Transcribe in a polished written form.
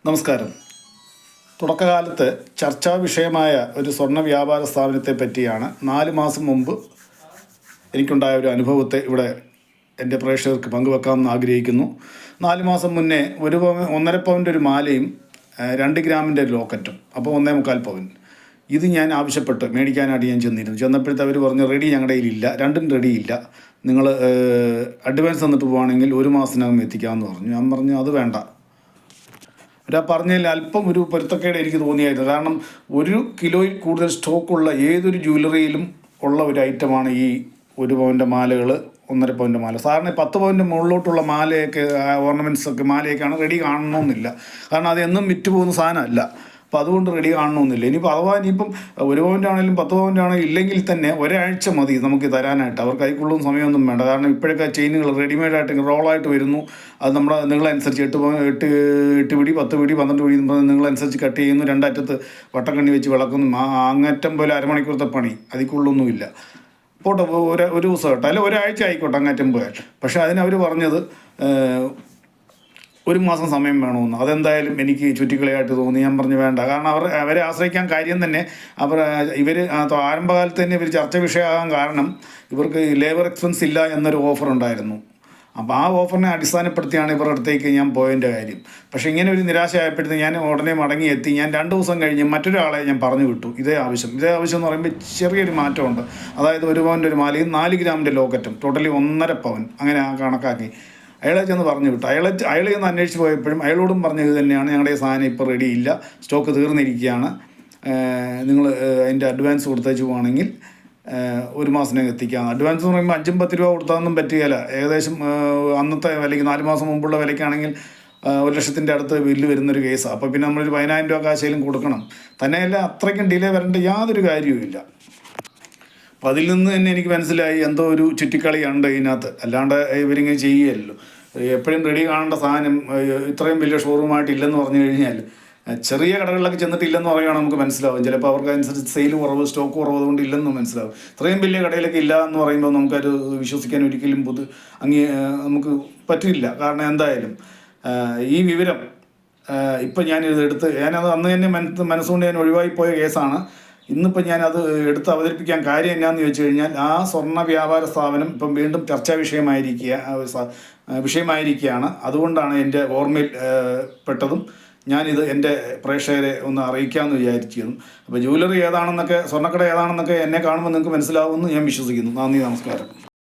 നമസ്കാരം. തുടക്കകാലത്ത് ചർച്ചാ വിഷയമായ ഒരു സ്വർണ്ണ വ്യാപാര സ്ഥാപനത്തെ പറ്റിയാണ് 4 മാസം മുമ്പ് എനിക്കുണ്ടായ ഒരു അനുഭവത്തെ ഇവിടെ എൻ്റെ പ്രേക്ഷകർക്ക് പങ്കുവെക്കാമെന്ന് ആഗ്രഹിക്കുന്നു. 4 മാസം മുന്നേ 1.5 പവൻ്റെ ഒരു മാലയും 2 ഗ്രാമിൻ്റെ ലോക്കറ്റും, അപ്പോൾ 1.25 പവൻ, ഇത് ഞാൻ ആവശ്യപ്പെട്ട് മേടിക്കാനായിട്ട് ഞാൻ ചെന്നപ്പോഴത്തെ അവർ പറഞ്ഞു റെഡി ഞങ്ങളുടെ കയ്യിലില്ല, രണ്ടും റെഡിയില്ല, നിങ്ങൾ അഡ്വാൻസ് തന്നിട്ട് പോവുകയാണെങ്കിൽ 1 മാസത്തിനകം എത്തിക്കാമെന്ന് പറഞ്ഞു. ഞാൻ പറഞ്ഞു അത് വേണ്ട. പറഞ്ഞതിൽ അല്പം ഒരു പൊരുത്തക്കേട് എനിക്ക് തോന്നിയായിരുന്നു. കാരണം 1 കിലോയിൽ കൂടുതൽ സ്റ്റോക്കുള്ള ഏതൊരു ജ്വല്ലറിയിലും ഉള്ള ഒരു ഐറ്റമാണ് ഈ 1 പവൻ്റെ മാലകൾ, 1.5 പവൻ്റെ മാല. സാറിന് 10 പവൻ്റെ മുകളിലോട്ടുള്ള മാലയൊക്കെ, ഓർണമെൻറ്റ്സൊക്കെ മാലയൊക്കെയാണ് റെഡി കാണണമെന്നില്ല. കാരണം അത് എന്നും വിറ്റ് പോകുന്ന സാധനമല്ല. അപ്പോൾ അതുകൊണ്ട് റെഡി കാണണമെന്നില്ല. ഇനിയിപ്പോൾ അഥവാ ഇനിയിപ്പം 1 പവൻ്റെ ആണെങ്കിലും 10 പവൻ്റെ ആണെങ്കിലും ഇല്ലെങ്കിൽ തന്നെ ഒരാഴ്ച മതി നമുക്ക് തരാനായിട്ട്. അവർ കൈക്കൊള്ളുന്ന സമയമൊന്നും വേണ്ട. കാരണം ഇപ്പോഴൊക്കെ ചെയിനുകൾ റെഡിമെയ്ഡായിട്ട് റോളായിട്ട് വരുന്നു. അത് നമ്മുടെ നിങ്ങളനുസരിച്ച് 8 പിടി 10 പിടി 12 പിടി നിങ്ങളനുസരിച്ച് കട്ട് ചെയ്യുന്നു. 2 അറ്റത്ത് വട്ടക്കണ്ണി വെച്ച് വിളക്കുന്നു. അങ്ങറ്റം പോലെ അരമണിക്കൂറത്തെ പണി, അതിക്കുള്ളൊന്നുമില്ല. പോട്ടെ, ഒരു ദിവസം കേട്ടോ, അല്ല ഒരാഴ്ച ആയിക്കോട്ടെ അങ്ങറ്റം പോയാൽ. പക്ഷേ അതിനവർ പറഞ്ഞത് 1 മാസം സമയം വേണമെന്ന്. അതെന്തായാലും എനിക്ക് ചുറ്റിക്കളിയായിട്ട് തോന്നി. ഞാൻ പറഞ്ഞു വേണ്ട. കാരണം അവരെ ആശ്രയിക്കാൻ കാര്യം തന്നെ ഇവർ ആരംഭകാലത്ത് തന്നെ ഇവർ ചർച്ച വിഷയമാകാൻ കാരണം ഇവർക്ക് ലേബർ എക്സ്പെൻസ് ഇല്ല എന്നൊരു ഓഫർ ഉണ്ടായിരുന്നു. അപ്പോൾ ആ ഓഫറിനെ അടിസ്ഥാനപ്പെടുത്തിയാണ് ഇവരുടെ അടുത്തേക്ക് ഞാൻ പോയതിൻ്റെ കാര്യം. പക്ഷേ ഇങ്ങനെ ഒരു നിരാശയായപ്പോഴത്തേക്ക് ഞാൻ ഉടനെ മടങ്ങിയെത്തി. ഞാൻ 2 ദിവസം കഴിഞ്ഞ് മറ്റൊരാളെ ഞാൻ പറഞ്ഞു വിട്ടു. ഇതേ ആവശ്യം എന്ന് പറയുമ്പോൾ ചെറിയൊരു മാറ്റമുണ്ട്. അതായത് 1 പവൻ്റെ ഒരു മാലയും 4 ഗ്രാമിൻ്റെ ലോക്കറ്റും, ടോട്ടലി 1.5 പവൻ, അങ്ങനെ കണക്കാക്കി അയാളെ ചെന്ന് പറഞ്ഞു വിട്ടു. അയാളെ ചെന്ന് അന്വേഷിച്ച് പോയപ്പോഴും അയാളോടും പറഞ്ഞത് തന്നെയാണ്, ഞങ്ങളുടെ സാധനം ഇപ്പോൾ റെഡിയില്ല, സ്റ്റോക്ക് തീർന്നിരിക്കുകയാണ്, നിങ്ങൾ അതിൻ്റെ അഡ്വാൻസ് കൊടുത്തേച്ച് പോവുകയാണെങ്കിൽ 1 മാസത്തിനകം എത്തിക്കാം. അഡ്വാൻസ് എന്ന് പറയുമ്പോൾ 5-10 രൂപ കൊടുത്താലൊന്നും പറ്റുകയില്ല. ഏകദേശം അന്നത്തെ വിലയ്ക്ക് 4 മാസം മുമ്പുള്ള വിലയ്ക്കാണെങ്കിൽ 1 ലക്ഷത്തിൻ്റെ അടുത്ത് ബില്ല് വരുന്നൊരു കേസാണ്. അപ്പോൾ പിന്നെ നമ്മളൊരു 10,000 രൂപ കാശയിലും കൊടുക്കണം. തന്നെയല്ല അത്രയ്ക്കും ഡിലേ വരേണ്ട യാതൊരു കാര്യവുമില്ല. അപ്പോൾ അതിൽ നിന്ന് തന്നെ എനിക്ക് മനസ്സിലായി എന്തോ ഒരു ചുറ്റിക്കളിയുണ്ട് ഇതിനകത്ത്. അല്ലാണ്ട് ഇവരിങ്ങനെ ചെയ്യുകയല്ലോ. എപ്പോഴും റെഡി കാണേണ്ട സാധനം ഇത്രയും വലിയ ഷോറൂമായിട്ട് ഇല്ലെന്ന് പറഞ്ഞു കഴിഞ്ഞാൽ ചെറിയ കടകളിലൊക്കെ ചെന്നിട്ട് ഇല്ലെന്ന് പറയുകയാണെങ്കിൽ നമുക്ക് മനസ്സിലാവും. ചിലപ്പോൾ അവർക്ക് അനുസരിച്ച് സെയിൽ കുറവ്, സ്റ്റോക്ക് കുറവ്, അതുകൊണ്ട് ഇല്ലെന്ന് മനസ്സിലാവും. ഇത്രയും വലിയ കടയിലൊക്കെ ഇല്ല എന്ന് പറയുമ്പോൾ നമുക്കത് വിശ്വസിക്കാൻ ഒരിക്കലും നമുക്ക് പറ്റില്ല. കാരണം എന്തായാലും ഈ വിവരം ഇപ്പം ഞാനത് അന്ന് തന്നെ മനസ്സുകൊണ്ട് ഞാൻ ഒഴിവായിപ്പോയ കേസാണ്. ഇന്നിപ്പോൾ ഞാനത് എടുത്ത് അവതരിപ്പിക്കാൻ കാര്യം എന്നാന്ന് ചോദിച്ചു കഴിഞ്ഞാൽ, ആ സ്വർണ്ണ വ്യാപാര സ്ഥാപനം ഇപ്പം വീണ്ടും ചർച്ചാ വിഷയമായിരിക്കുകയാണ്. അതുകൊണ്ടാണ് എൻ്റെ ഓർമ്മയിൽ പെട്ടതും ഞാനിത് എൻ്റെ പ്രേക്ഷകരെ ഒന്ന് അറിയിക്കാമെന്ന് വിചാരിച്ചിരുന്നു. അപ്പോൾ ജ്വല്ലറി ഏതാണെന്നൊക്കെ, സ്വർണ്ണക്കട ഏതാണെന്നൊക്കെ എന്നെ കാണുമ്പോൾ നിങ്ങൾക്ക് മനസ്സിലാവുമെന്ന് ഞാൻ വിശ്വസിക്കുന്നു. നന്ദി, നമസ്കാരം.